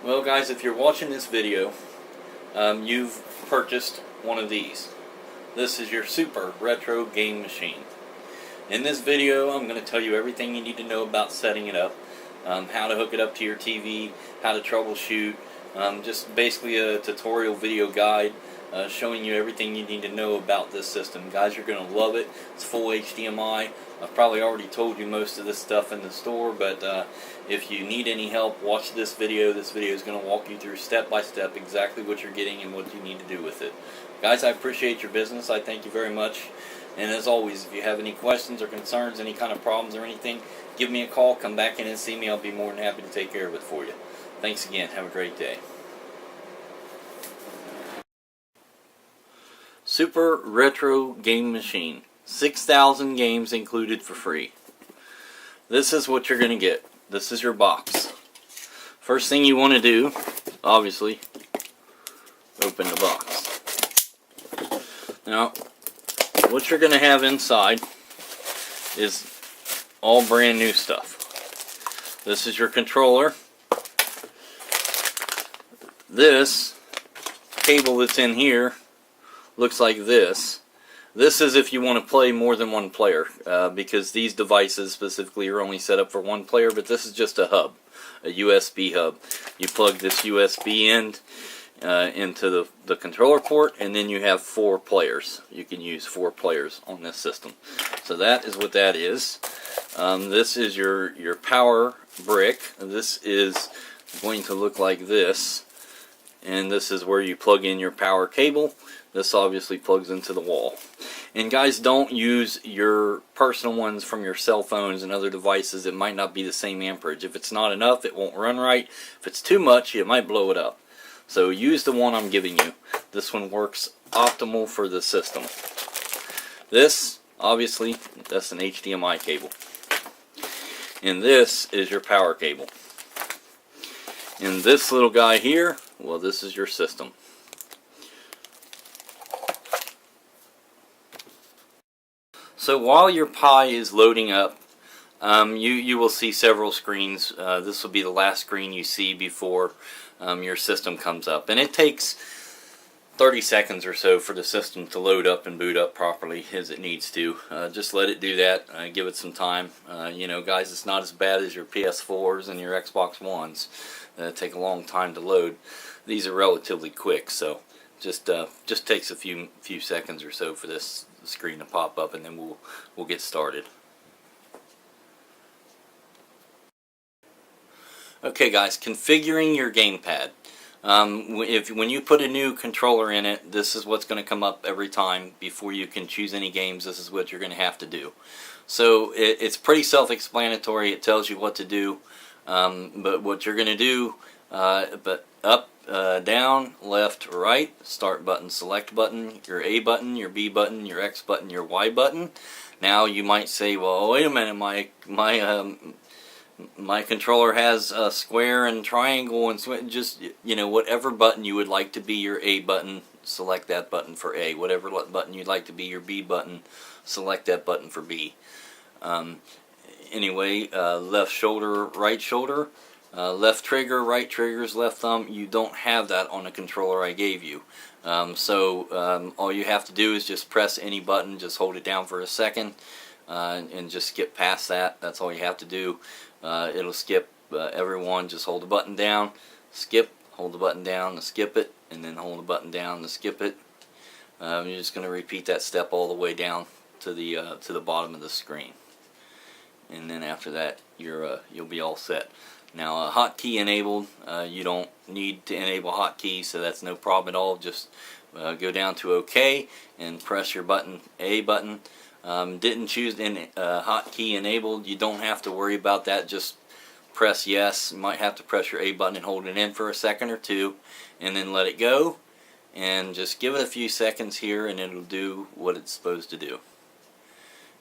Well guys, if you're watching this video, you've purchased one of these. This is your Super Retro Game Machine. In this video I'm going to tell you everything you need to know about setting it up, how to hook it up to your TV, how to troubleshoot, just basically a tutorial video guide showing you everything you need to know about this system. Guys, you're going to love it. It's full HDMI. I've probably already told you most of this stuff in the store, but if you need any help, watch this video. This video is going to walk you through step by step exactly what you're getting and what you need to do with it. Guys, I appreciate your business. I thank you very much. And as always, if you have any questions or concerns, any kind of problems or anything, give me a call, come back in and see me. I'll be more than happy to take care of it for you. Thanks again. Have a great day. Super Retro Game Machine. 6,000 games included for free. This is what you're going to get. This is your box. First thing you want to do, obviously, open the box. Now, what you're going to have inside is all brand new stuff. This is your controller. This cable that's in here looks like this. This is if you want to play more than one player, because these devices specifically are only set up for one player, but this is just a hub, a USB hub. You plug this USB end into the controller port, and then you have 4 players. You can use 4 players on this system. So that is what that is. This is your power brick. This is going to look like this, and this is where you plug in your power cable. This obviously plugs into the wall. And guys, don't use your personal ones from your cell phones and other devices. It might not be the same amperage. If it's not enough, it won't run right. If it's too much, it might blow it up. So use the one I'm giving you. This one works optimal for the system. This, obviously, that's an HDMI cable. And this is your power cable. And this little guy here, well, this is your system. So while your Pi is loading up, you will see several screens. This will be the last screen you see before your system comes up. And it takes 30 seconds or so for the system to load up and boot up properly as it needs to. Just let it do that. Give it some time. You know, guys, it's not as bad as your PS4s and your Xbox Ones. Take a long time to load. These are relatively quick, so just takes a few seconds or so for this screen to pop up, and then we'll get started. Okay guys, configuring your gamepad. When you put a new controller in it, this is what's going to come up every time. Before you can choose any games, this is what you're going to have to do. So it's pretty self-explanatory. It tells you what to do, but what you're going to do, but up, down, left, right, start button, select button, your A button, your B button, your X button, your Y button. Now you might say, well, wait a minute, my controller has a square and triangle, and just, you know, whatever button you would like to be your A button, select that button for A. Whatever button you'd like to be your B button, select that button for B. Anyway, left shoulder, right shoulder. Left trigger, right triggers, left thumb. You don't have that on the controller I gave you. All you have to do is just press any button, just hold it down for a second, and just skip past that. That's all you have to do. It'll skip everyone. Just hold the button down, skip, hold the button down to skip it, and then hold the button down to skip it. You're just going to repeat that step all the way down to the bottom of the screen. And then after that, you'll be all set. Now, hotkey enabled, you don't need to enable hotkeys, so that's no problem at all. Just go down to OK and press your button, A button. Didn't choose hotkey enabled, you don't have to worry about that. Just press yes. You might have to press your A button and hold it in for a second or two, and then let it go. And just give it a few seconds here, and it'll do what it's supposed to do.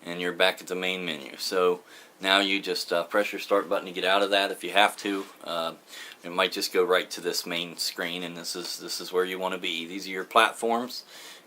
And you're back at the main menu. So now you just press your start button to get out of that if you have to. It might just go right to this main screen, and this is where you want to be. These are your platforms,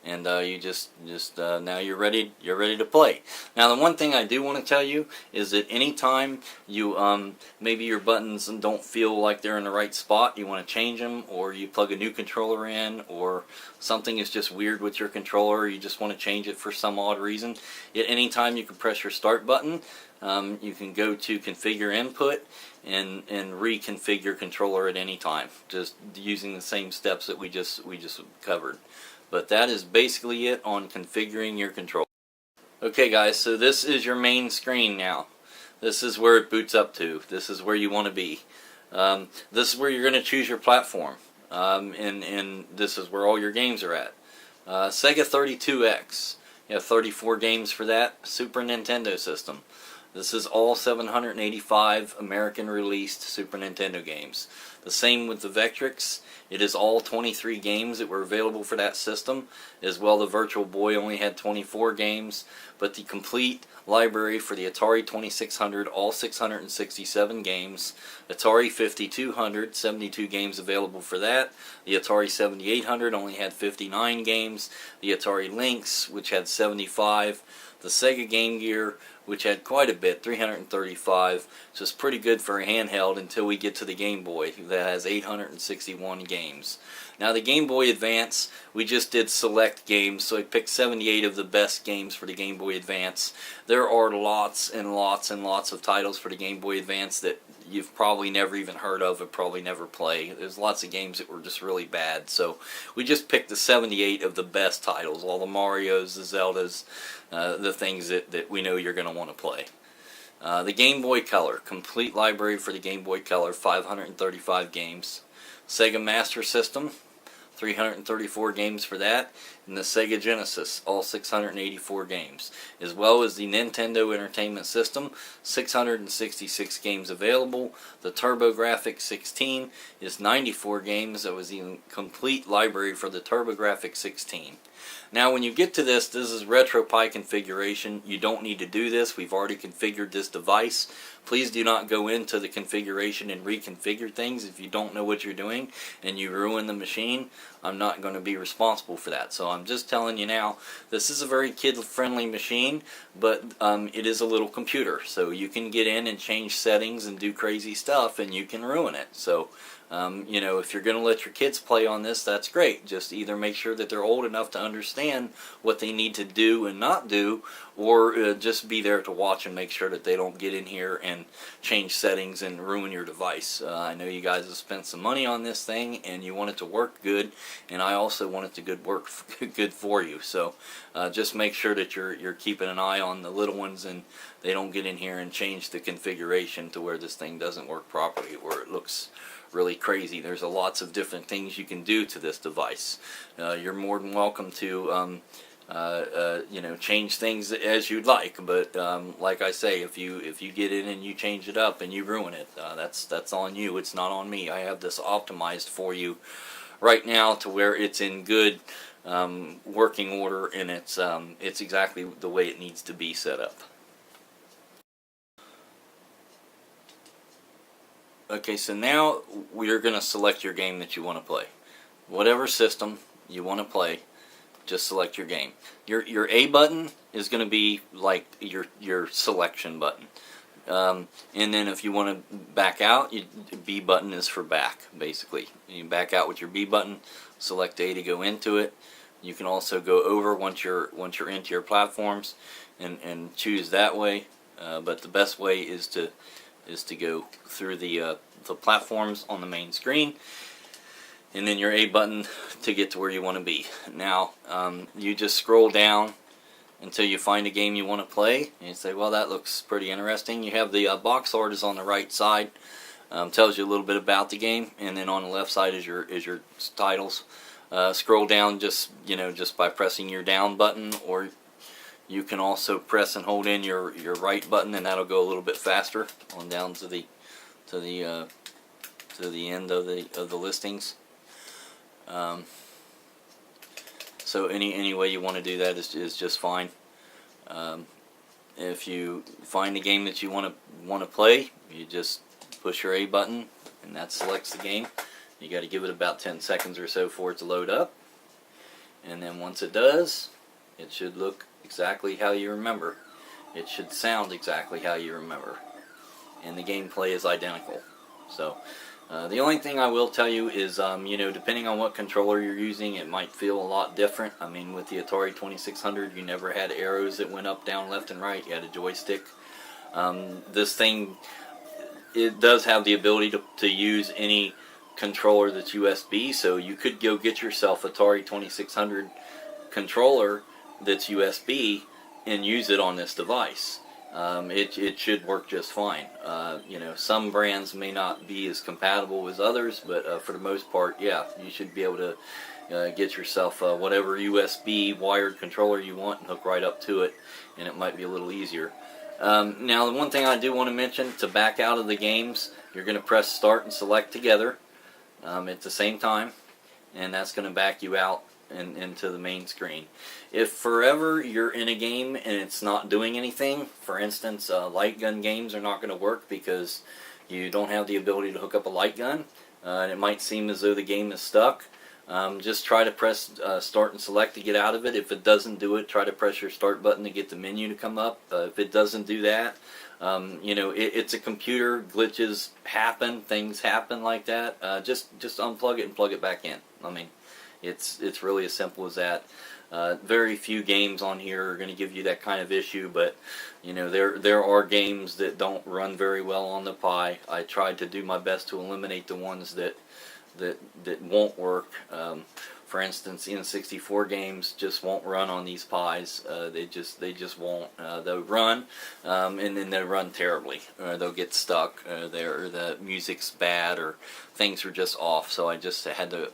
and you just now you're ready to play. Now the one thing I do want to tell you is that anytime you maybe your buttons don't feel like they're in the right spot, you want to change them, or you plug a new controller in, or something is just weird with your controller, you just want to change it for some odd reason, at any time you can press your start button. You can go to configure input and reconfigure controller at any time, just using the same steps that we just covered. But that is basically it on configuring your controller. Okay guys, so this is your main screen now. This is where it boots up to. This is where you want to be. This is where you're going to choose your platform. And this is where all your games are at. Sega 32X. You have 34 games for that. Super Nintendo system. This is all 785 American released Super Nintendo games. The same with the Vectrex. It is all 23 games that were available for that system. As well, the Virtual Boy only had 24 games, but the complete library for the Atari 2600, all 667 games. Atari 5200, 72 games available for that. The Atari 7800 only had 59 games. The Atari Lynx, which had 75. The Sega Game Gear, which had quite a bit, 335, so it's pretty good for a handheld until we get to the Game Boy, that has 861 games. Now the Game Boy Advance, we just did select games, so I picked 78 of the best games for the Game Boy Advance. There are lots and lots and lots of titles for the Game Boy Advance that you've probably never even heard of and probably never play. There's lots of games that were just really bad, so we just picked the 78 of the best titles, all the Marios, the Zeldas, the things that we know you're going to want to play. The Game Boy Color, complete library for the Game Boy Color, 535 games. Sega Master System, 334 games for that, and the Sega Genesis, all 684 games, as well as the Nintendo Entertainment System, 666 games available. The TurboGrafx 16 is 94 games. That was the complete library for the TurboGrafx 16. Now when you get to this is RetroPie configuration. You don't need to do this. We've already configured this device. Please do not go into the configuration and reconfigure things if you don't know what you're doing and you ruin the machine. I'm not going to be responsible for that. So I'm just telling you now, this is a very kid-friendly machine, but it is a little computer. So you can get in and change settings and do crazy stuff and you can ruin it. So you know, if you're going to let your kids play on this, that's great. Just either make sure that they're old enough to understand what they need to do and not do, or just be there to watch and make sure that they don't get in here and change settings and ruin your device. I know you guys have spent some money on this thing and you want it to work good, and I also want it to work good for you. So just make sure that you're keeping an eye on the little ones and they don't get in here and change the configuration to where this thing doesn't work properly, or it looks really crazy. There's lots of different things you can do to this device. You're more than welcome to you know, change things as you'd like, but like I say, if you get in and you change it up and you ruin it, that's on you. It's not on me. I have this optimized for you right now to where it's in good working order, and it's exactly the way it needs to be set up. Okay, so now we're going to select your game that you want to play. Whatever system you want to play, just select your game. Your A button is going to be like your selection button. And then if you want to back out, B button is for back, basically. You back out with your B button, select A to go into it. You can also go over once you're into your platforms and choose that way. But the best way is to go through the platforms on the main screen, and then your A button to get to where you want to be. Now you just scroll down until you find a game you want to play, and you say, well, that looks pretty interesting. You have the box art is on the right side, tells you a little bit about the game, and then on the left side is your titles. Scroll down just by pressing your down button, or you can also press and hold in your right button, and that'll go a little bit faster on down to the end of the listings. So any way you want to do that is just fine. If you find a game that you want to play, you just push your A button, and that selects the game. You got to give it about 10 seconds or so for it to load up. And then once it does, it should look exactly how you remember. It should sound exactly how you remember. And the gameplay is identical. So the only thing I will tell you is, depending on what controller you're using, it might feel a lot different. I mean, with the Atari 2600, you never had arrows that went up, down, left, and right. You had a joystick. This thing, it does have the ability to use any controller that's USB, so you could go get yourself Atari 2600 controller that's USB and use it on this device. It should work just fine. Some brands may not be as compatible as others, but for the most part, yeah, you should be able to get yourself whatever USB wired controller you want and hook right up to it, and it might be a little easier. Now, the one thing I do want to mention, to back out of the games, you're going to press start and select together at the same time, and that's going to back you out and into the main screen. If forever you're in a game and it's not doing anything, for instance, light gun games are not going to work because you don't have the ability to hook up a light gun, and it might seem as though the game is stuck. Just try to press start and select to get out of it. If it doesn't do it, try to press your start button to get the menu to come up. If it doesn't do that, it's a computer. Glitches happen, things happen like that. Just unplug it and plug it back in. I mean, it's really as simple as that. Very few games on here are going to give you that kind of issue, but there are games that don't run very well on the Pi. I tried to do my best to eliminate the ones that won't work. For instance, N64 games just won't run on these Pis. They just won't. They'll run, and then they'll run terribly. They'll get stuck. The music's bad, or things are just off. So I just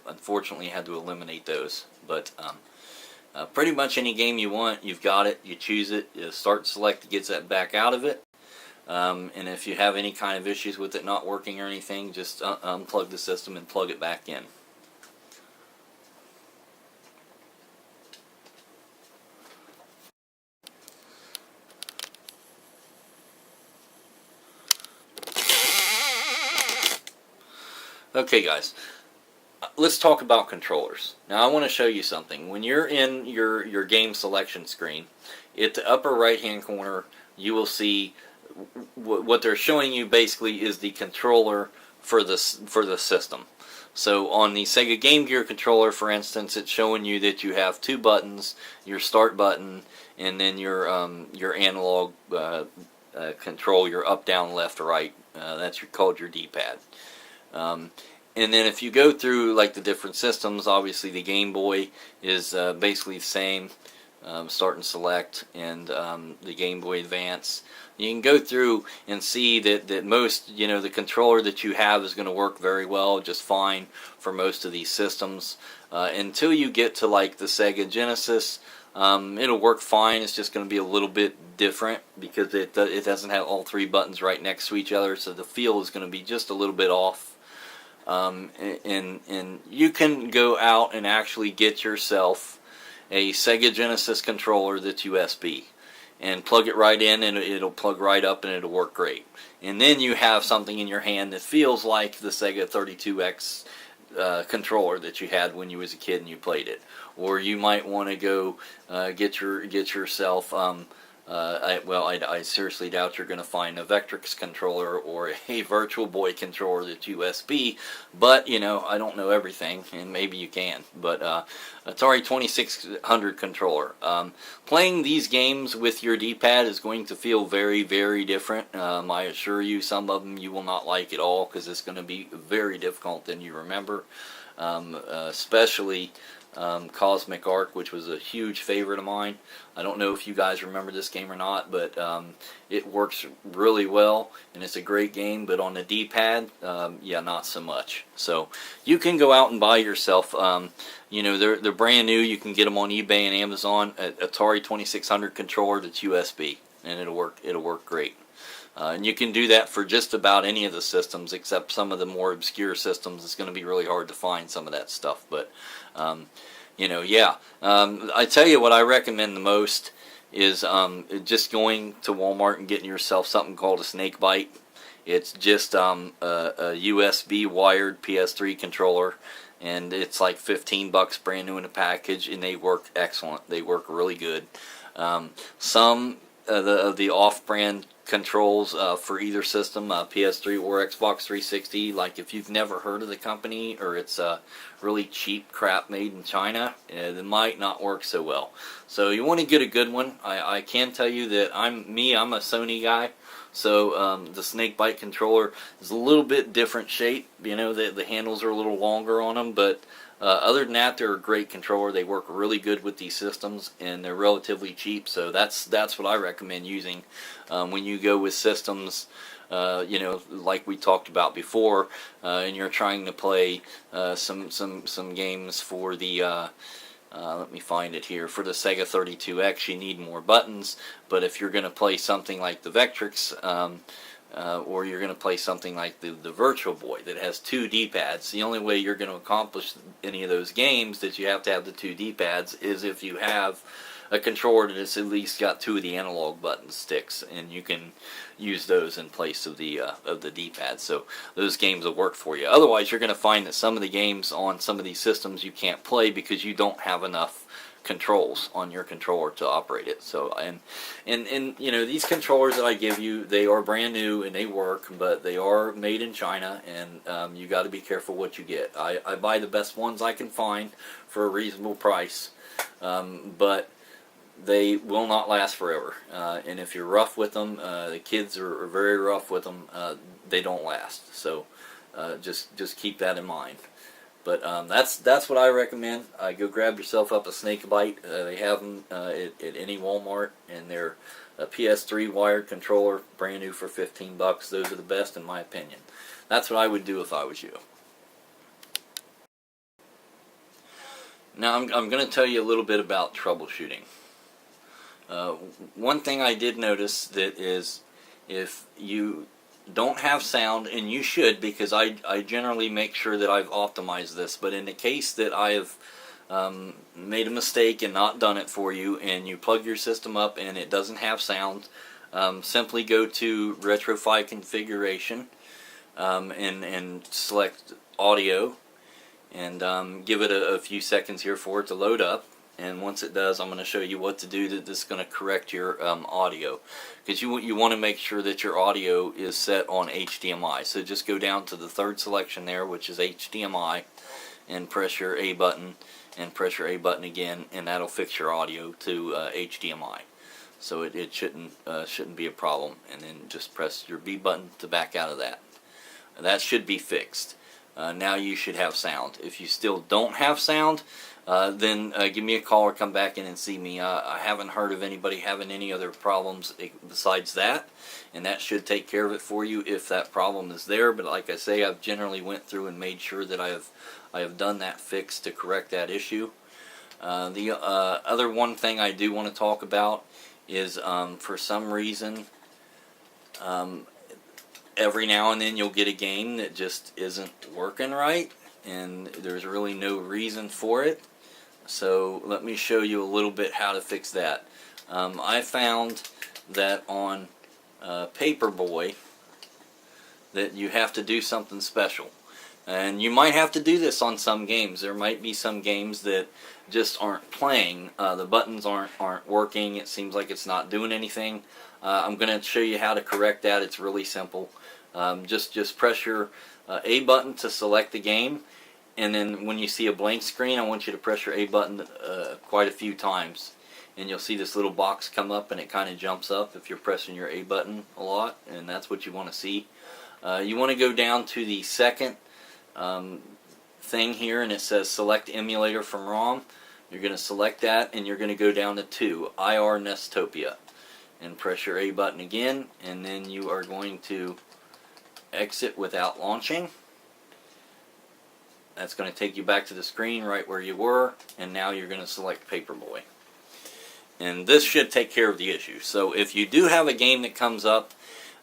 unfortunately had to eliminate those. But pretty much any game you want, you've got it. You choose it. You start and select gets that back out of it. And if you have any kind of issues with it not working or anything, just unplug the system and plug it back in. Okay, guys, let's talk about controllers. Now I want to show you something. When you're in your game selection screen, at the upper right hand corner you will see what they're showing you basically is the controller for the system. So on the Sega Game Gear controller, for instance, it's showing you that you have two buttons: your start button and then your analog control, your up, down, left, right. That's called your D-pad. And then if you go through like the different systems, obviously the Game Boy is basically the same, start and select, and the Game Boy Advance. You can go through and see that most, the controller that you have is going to work very well, just fine for most of these systems. Until you get to like the Sega Genesis, it'll work fine. It's just going to be a little bit different because it doesn't have all three buttons right next to each other, so the feel is going to be just a little bit off. And you can go out and actually get yourself a Sega Genesis controller that's USB and plug it right in, and it'll plug right up and it'll work great. And then you have something in your hand that feels like the Sega 32X controller that you had when you was a kid and you played it. Or you might want to go get yourself I seriously doubt you're going to find a Vectrex controller or a Virtual Boy controller that's USB, but I don't know everything, and maybe you can. But Atari 2600 controller. Playing these games with your D-pad is going to feel very, very different. I assure you, some of them you will not like at all because it's going to be very difficult than you remember, especially Cosmic Arc, which was a huge favorite of mine. I don't know if you guys remember this game or not, but it works really well and it's a great game, but on the D-pad, yeah, not so much. So you can go out and buy yourself, they're brand new. You can get them on eBay and Amazon, Atari 2600 controller that's USB, and it'll work great. And you can do that for just about any of the systems except some of the more obscure systems. It's going to be really hard to find some of that stuff, but yeah. I tell you what I recommend the most is just going to Walmart and getting yourself something called a Snakebite. It's just a USB wired PS3 controller, and it's like 15 bucks brand new in a package, and they work excellent. They work really good. Some of the off-brand controls for either system, PS3 or Xbox 360, like if you've never heard of the company, or it's really cheap crap made in China, it might not work so well. So you want to get a good one. I can tell you that I'm a Sony guy. So the Snakebite controller is a little bit different shape. You know, the handles are a little longer on them, but other than that, they're a great controller. They work really good with these systems, and they're relatively cheap. So that's what I recommend using when you go with systems. You know, like we talked about before, and you're trying to play some games for the. Let me find it here. For the Sega 32X, you need more buttons, but if you're going to play something like the Vectrex, or you're going to play something like the Virtual Boy that has 2 D-pads, the only way you're going to accomplish any of those games that you have to have the 2 D-pads is if you have a controller that's at least got 2 of the analog button sticks, and you can use those in place of the D-pad. So those games will work for you. Otherwise, you're going to find that some of the games on some of these systems you can't play because you don't have enough controls on your controller to operate it. So and you know, these controllers that I give you, they are brand new and they work, but they are made in China, and you got to be careful what you get. I buy the best ones I can find for a reasonable price, but they will not last forever, and if you're rough with them, the kids are very rough with them, they don't last. So just keep that in mind. But that's what I recommend. Go grab yourself up a Snakebite. They have them at any Walmart, and they're a PS3 wired controller, brand new for 15 bucks. Those are the best in my opinion. That's what I would do if I was you. Now I'm going to tell you a little bit about troubleshooting. One thing I did notice that is, if you don't have sound, and you should, because I generally make sure that I've optimized this, but in the case that I have made a mistake and not done it for you, and you plug your system up and it doesn't have sound, simply go to RetroFi configuration, and select audio, and give it a few seconds here for it to load up. And once it does, I'm going to show you what to do that's going to correct your audio, because you want to make sure that your audio is set on HDMI. So just go down to the third selection there, which is HDMI, and press your A button, and press your A button again, and that'll fix your audio to HDMI. So it shouldn't be a problem. And then just press your B button to back out of that. That should be fixed. Now you should have sound. If you still don't have sound, then give me a call or come back in and see me. I haven't heard of anybody having any other problems besides that, and that should take care of it for you if that problem is there. But like I say, I've generally went through and made sure that I have done that fix to correct that issue. The other one thing I do want to talk about is, for some reason, every now and then you'll get a game that just isn't working right, and there's really no reason for it. So let me show you a little bit how to fix that. I found that on Paperboy that you have to do something special. And you might have to do this on some games. There might be some games that just aren't playing. The buttons aren't working. It seems like it's not doing anything. I'm going to show you how to correct that. It's really simple. Just press your A button to select the game, and then when you see a blank screen, I want you to press your A button quite a few times, and you'll see this little box come up, and it kind of jumps up if you're pressing your A button a lot, and that's what you want to see. You want to go down to the second thing here, and it says select emulator from ROM. You're going to select that, and you're going to go down to 2, IR Nestopia, and press your A button again, and then you are going to exit without launching. That's going to take you back to the screen right where you were, and now you're going to select Paperboy. And this should take care of the issue. So if you do have a game that comes up,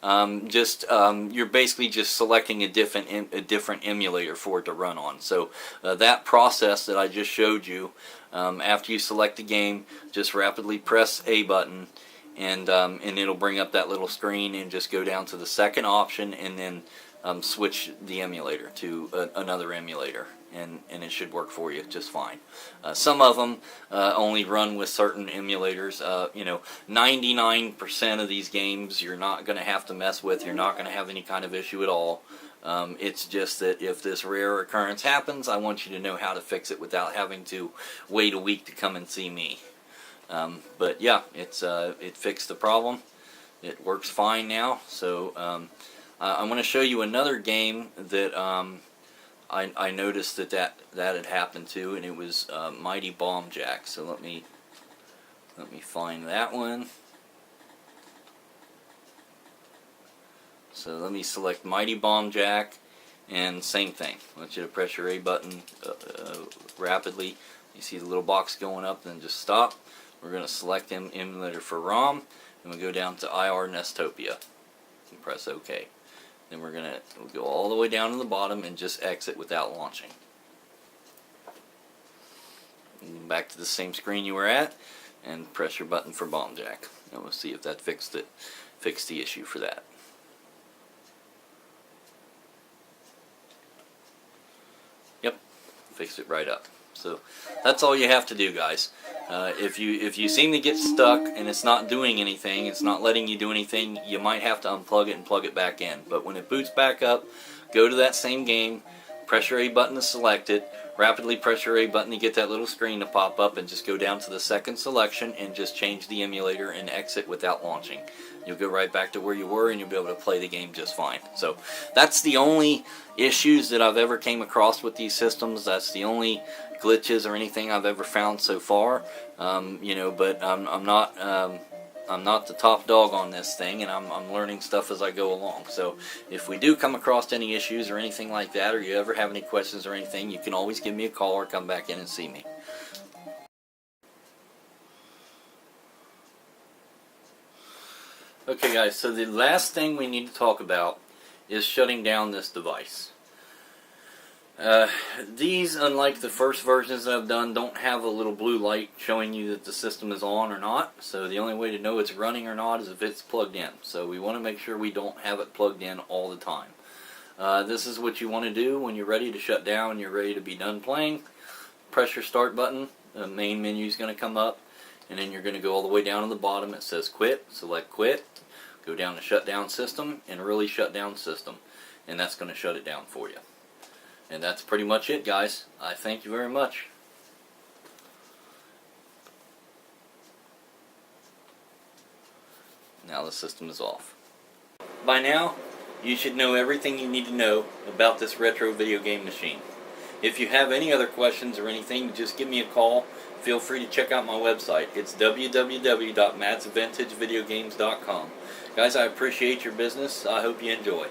you're basically just selecting a different emulator for it to run on. So that process that I just showed you, after you select the game, just rapidly press A button, and it'll bring up that little screen, and just go down to the second option, and then switch the emulator to another emulator, and it should work for you just fine. Some of them only run with certain emulators. 99% of these games you're not going to have to mess with. You're not going to have any kind of issue at all. It's just that if this rare occurrence happens, I want you to know how to fix it without having to wait a week to come and see me. But yeah, it fixed the problem. It works fine now. So I'm going to show you another game that I noticed that had happened to, and it was Mighty Bomb Jack. So let me find that one. So let me select Mighty Bomb Jack, and same thing. I want you to press your A button rapidly. You see the little box going up, then just stop. We're going to select emulator for ROM, and we'll go down to IR Nestopia and press OK. Then we'll go all the way down to the bottom and just exit without launching. And back to the same screen you were at, and press your button for Bomb Jack. And we'll see if that fixed the issue for that. Yep, fixed it right up. So that's all you have to do, guys. If you seem to get stuck and it's not doing anything, it's not letting you do anything, you might have to unplug it and plug it back in. But when it boots back up, go to that same game, press your A button to select it, rapidly press your A button to get that little screen to pop up, and just go down to the second selection and just change the emulator and exit without launching. You'll go right back to where you were, and you'll be able to play the game just fine. So that's the only issues that I've ever came across with these systems. That's the only glitches or anything I've ever found so far. But I'm not the top dog on this thing, and I'm learning stuff as I go along. So if we do come across any issues or anything like that, or you ever have any questions or anything, you can always give me a call or come back in and see me. Okay guys, so the last thing we need to talk about is shutting down this device. These, unlike the first versions that I've done, don't have a little blue light showing you that the system is on or not. So the only way to know it's running or not is if it's plugged in. So we want to make sure we don't have it plugged in all the time. This is what you want to do when you're ready to shut down, you're ready to be done playing. Press your start button, the main menu is going to come up, and then you're going to go all the way down to the bottom. It says quit, select quit, go down to shut down system, and really shut down system, and that's going to shut it down for you. And that's pretty much it, guys. I thank you very much. Now the system is off. By now, you should know everything you need to know about this retro video game machine. If you have any other questions or anything, just give me a call. Feel free to check out my website. It's www.mattsvintagevideogames.com. Guys, I appreciate your business. I hope you enjoy.